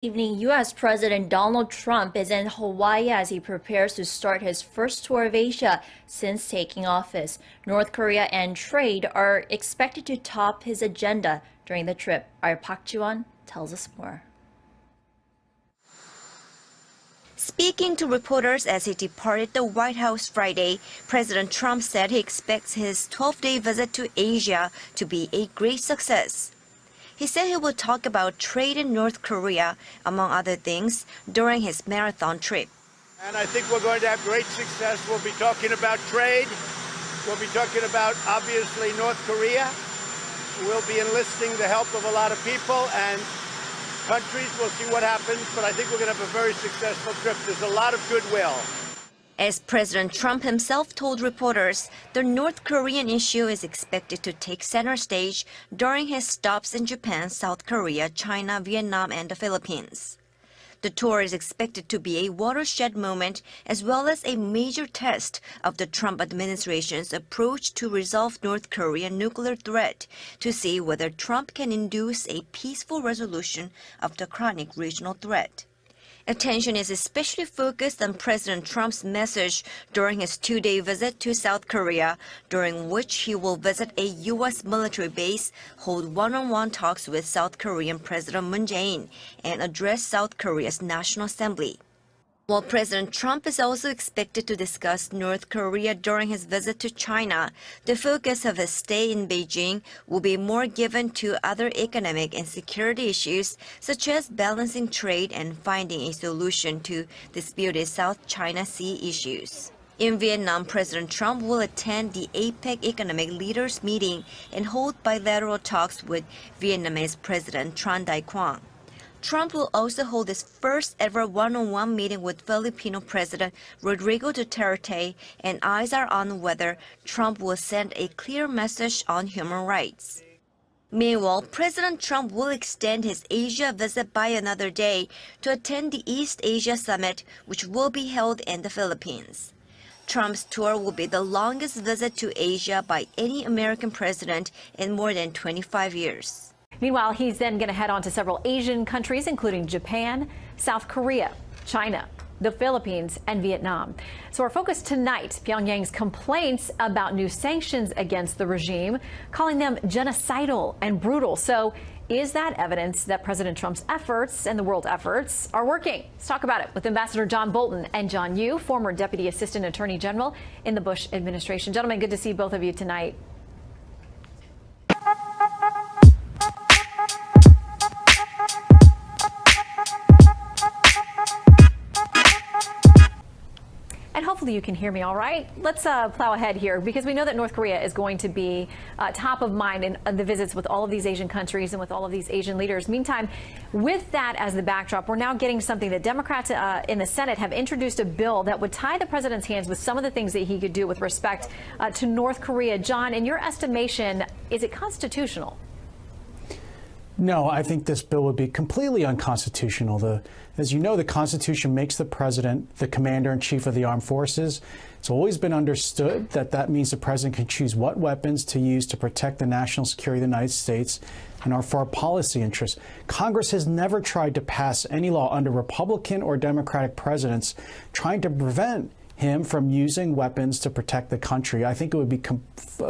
Evening, U.S. President Donald Trump is in Hawaii as he prepares to start his first tour of Asia since taking office. North Korea and trade are expected to top his agenda during the trip. Our Park Ji-won tells us more. Speaking to reporters as he departed the White House Friday, President Trump said he expects his 12-day visit to Asia to be a great success. He said he will talk about trade in North Korea, among other things, during his marathon trip. And I think we're going to have great success. We'll be talking about trade. We'll be talking about, obviously, North Korea. We'll be enlisting the help of a lot of people and countries. We'll see what happens, but I think we're going to have a very successful trip. There's a lot of goodwill. As President Trump himself told reporters, the North Korean issue is expected to take center stage during his stops in Japan, South Korea, China, Vietnam, and the Philippines. The tour is expected to be a watershed moment as well as a major test of the Trump administration's approach to resolve North Korean nuclear threat to see whether Trump can induce a peaceful resolution of the chronic regional threat. Attention is especially focused on President Trump's message during his two-day visit to South Korea, during which he will visit a U.S. military base, hold one-on-one talks with South Korean President Moon Jae-in, and address South Korea's National Assembly. While President Trump is also expected to discuss North Korea during his visit to China, the focus of his stay in Beijing will be more given to other economic and security issues, such as balancing trade and finding a solution to disputed South China Sea issues. In Vietnam, President Trump will attend the APEC Economic Leaders Meeting and hold bilateral talks with Vietnamese President Tran Dai Quang. Trump will also hold his first ever one-on-one meeting with Filipino President Rodrigo Duterte, and eyes are on whether Trump will send a clear message on human rights. Meanwhile, President Trump will extend his Asia visit by another day to attend the East Asia Summit, which will be held in the Philippines. Trump's tour will be the longest visit to Asia by any American president in more than 25 years. Meanwhile, he's then going to head on to several Asian countries, including Japan, South Korea, China, the Philippines, and Vietnam. So our focus tonight, Pyongyang's complaints about new sanctions against the regime, calling them genocidal and brutal. So is that evidence that President Trump's efforts and the world efforts are working? Let's talk about it with Ambassador John Bolton and John Yoo, former Deputy Assistant Attorney General in the Bush administration. Gentlemen, good to see both of you tonight. And hopefully you can hear me all right. Let's plow ahead here, because we know that North Korea is going to be top of mind in the visits with all of these Asian countries and with all of these Asian leaders. Meantime, with that as the backdrop, we're now getting something that Democrats in the Senate have introduced a bill that would tie the president's hands with some of the things that he could do with respect to North Korea. John, in your estimation, is it constitutional? No, I think this bill would be completely unconstitutional. As you know, the Constitution makes the president the commander-in-chief of the armed forces. It's always been understood that that means the president can choose what weapons to use to protect the national security of the United States and our foreign policy interests. Congress has never tried to pass any law under Republican or Democratic presidents trying to prevent him from using weapons to protect the country. I think it would be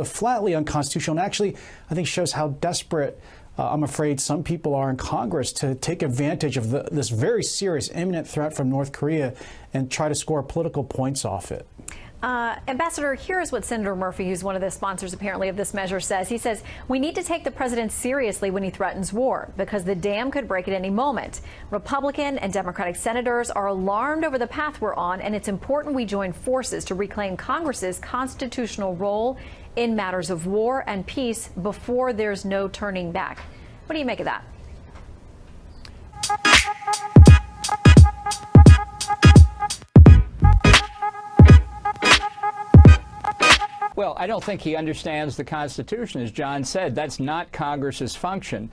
flatly unconstitutional, and actually, I think shows how desperate I'm afraid some people are in Congress to take advantage of this very serious imminent threat from North Korea and try to score political points off it. Ambassador, here's what Senator Murphy, who's one of the sponsors apparently of this measure, says. He says, we need to take the president seriously when he threatens war, because the dam could break at any moment. Republican and Democratic senators are alarmed over the path we're on, and it's important we join forces to reclaim Congress's constitutional role in matters of war and peace before there's no turning back. What do you make of that? Well, I don't think he understands the Constitution. As John said, that's not Congress's function.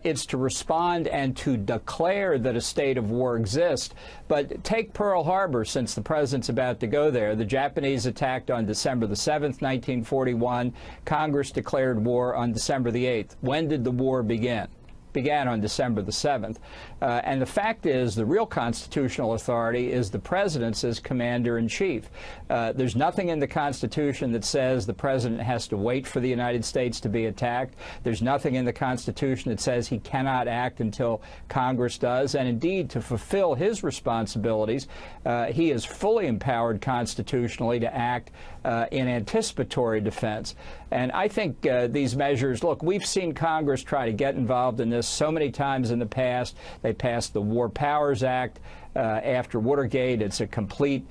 It's to respond and to declare that a state of war exists. But take Pearl Harbor, since the president's about to go there. The Japanese attacked on December the 7th, 1941. Congress declared war on December the 8th. When did the war begin? began on December the 7th. And the fact is, the real constitutional authority is the president's as commander-in-chief. There's nothing in the Constitution that says the president has to wait for the United States to be attacked. There's nothing in the Constitution that says he cannot act until Congress does. And indeed, to fulfill his responsibilities, he is fully empowered constitutionally to act in anticipatory defense. And I think these measures, look, we've seen Congress try to get involved in this so many times in the past. They passed the War Powers Act after Watergate. It's a complete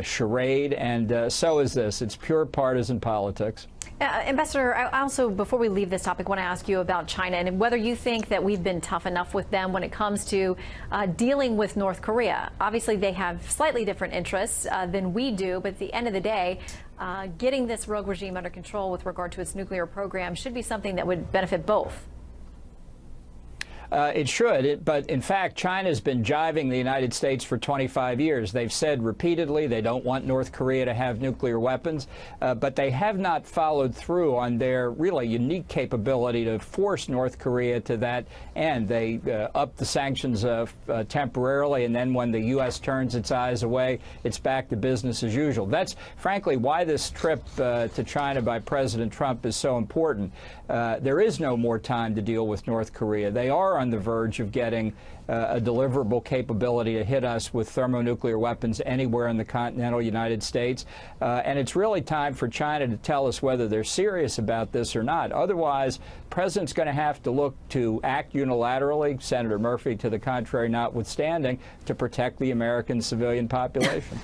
charade, and so is this. It's pure partisan politics. Ambassador, I also, before we leave this topic, want to ask you about China and whether you think that we've been tough enough with them when it comes to dealing with North Korea. Obviously, they have slightly different interests than we do, but at the end of the day, getting this rogue regime under control with regard to its nuclear program should be something that would benefit both. It should, but in fact, China's been jiving the United States for 25 years. They've said repeatedly they don't want North Korea to have nuclear weapons, but they have not followed through on their really unique capability to force North Korea to that end. They upped the sanctions temporarily, and then when the U.S. turns its eyes away, it's back to business as usual. That's frankly why this trip to China by President Trump is so important. There is no more time to deal with North Korea. They are on the verge of getting a deliverable capability to hit us with thermonuclear weapons anywhere in the continental United States. And it's really time for China to tell us whether they're serious about this or not. Otherwise, the president's going to have to look to act unilaterally, Senator Murphy to the contrary notwithstanding, to protect the American civilian population.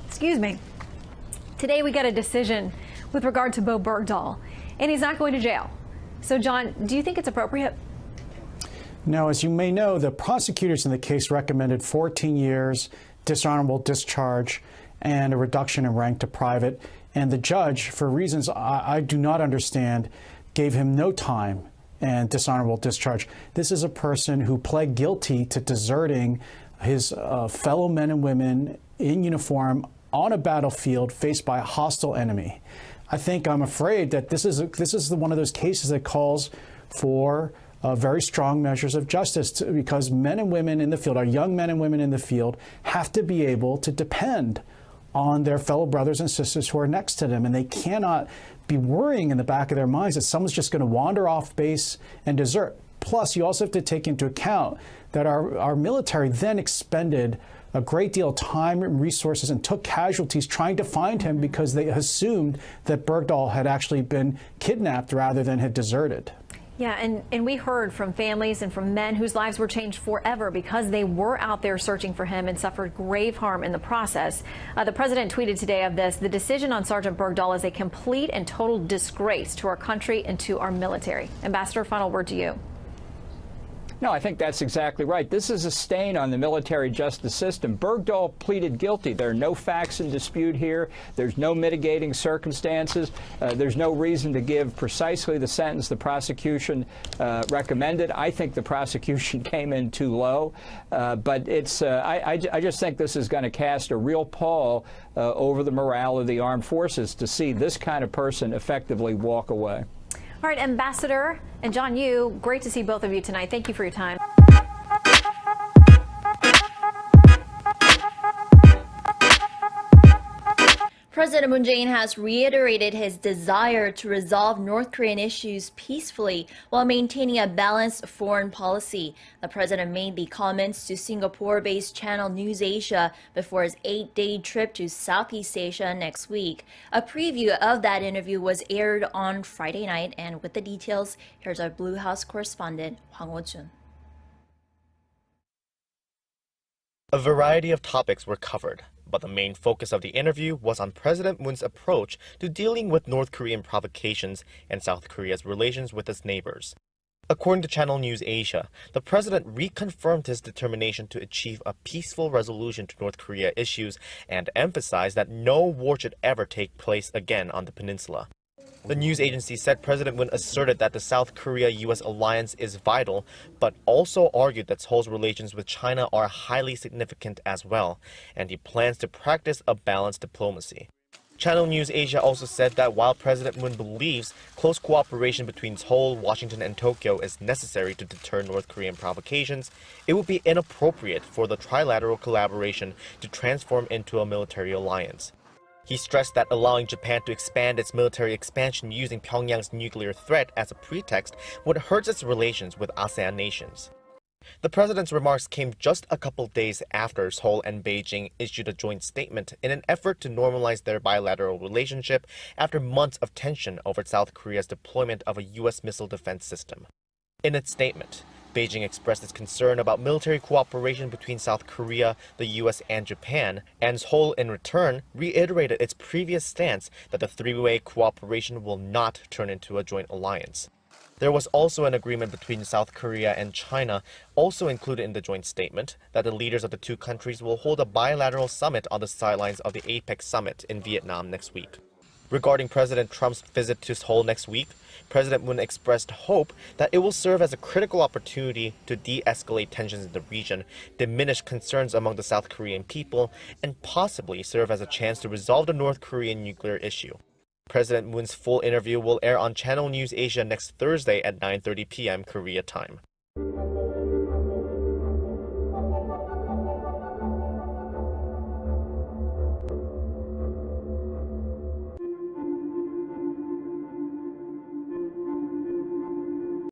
Excuse me. Today we got a decision with regard to Bo Bergdahl, and he's not going to jail. So, John, do you think it's appropriate? No, as you may know, the prosecutors in the case recommended 14 years, dishonorable discharge, and a reduction in rank to private. And the judge, for reasons I do not understand, gave him no time and dishonorable discharge. This is a person who pled guilty to deserting his fellow men and women in uniform on a battlefield faced by a hostile enemy. I'm afraid that this is one of those cases that calls for very strong measures of justice, because men and women in the field, our young men and women in the field, have to be able to depend on their fellow brothers and sisters who are next to them, and they cannot be worrying in the back of their minds that someone's just going to wander off base and desert. Plus, you also have to take into account that our military then expended a great deal of time and resources and took casualties trying to find him because they assumed that Bergdahl had actually been kidnapped rather than had deserted. Yeah, and we heard from families and from men whose lives were changed forever because they were out there searching for him and suffered grave harm in the process. The president tweeted today of this: the decision on Sergeant Bergdahl is a complete and total disgrace to our country and to our military. Ambassador, final word to you. No, I think that's exactly right. This is a stain on the military justice system. Bergdahl pleaded guilty. There are no facts in dispute here. There's no mitigating circumstances. There's no reason to give precisely the sentence the prosecution recommended. I think the prosecution came in too low. But it's I just think this is going to cast a real pall over the morale of the armed forces to see this kind of person effectively walk away. All right, Ambassador and John Yoo, great to see both of you tonight. Thank you for your time. President Moon Jae-in has reiterated his desire to resolve North Korean issues peacefully while maintaining a balanced foreign policy. The president made the comments to Singapore-based channel News Asia before his 8-day trip to Southeast Asia next week. A preview of that interview was aired on Friday night, and with the details, here's our Blue House correspondent, Hwang Ho-jun. A variety of topics were covered, but the main focus of the interview was on President Moon's approach to dealing with North Korean provocations and South Korea's relations with its neighbors. According to Channel News Asia, the president reconfirmed his determination to achieve a peaceful resolution to North Korea issues and emphasized that no war should ever take place again on the peninsula. The news agency said President Moon asserted that the South Korea-U.S. alliance is vital, but also argued that Seoul's relations with China are highly significant as well, and he plans to practice a balanced diplomacy. Channel News Asia also said that while President Moon believes close cooperation between Seoul, Washington, and Tokyo is necessary to deter North Korean provocations, it would be inappropriate for the trilateral collaboration to transform into a military alliance. He stressed that allowing Japan to expand its military expansion using Pyongyang's nuclear threat as a pretext would hurt its relations with ASEAN nations. The president's remarks came just a couple days after Seoul and Beijing issued a joint statement in an effort to normalize their bilateral relationship after months of tension over South Korea's deployment of a U.S. missile defense system. In its statement, Beijing expressed its concern about military cooperation between South Korea, the U.S., and Japan, and Seoul, in return, reiterated its previous stance that the three-way cooperation will not turn into a joint alliance. There was also an agreement between South Korea and China, also included in the joint statement, that the leaders of the two countries will hold a bilateral summit on the sidelines of the APEC summit in Vietnam next week. Regarding President Trump's visit to Seoul next week, President Moon expressed hope that it will serve as a critical opportunity to de-escalate tensions in the region, diminish concerns among the South Korean people, and possibly serve as a chance to resolve the North Korean nuclear issue. President Moon's full interview will air on Channel News Asia next Thursday at 9:30 p.m. Korea time.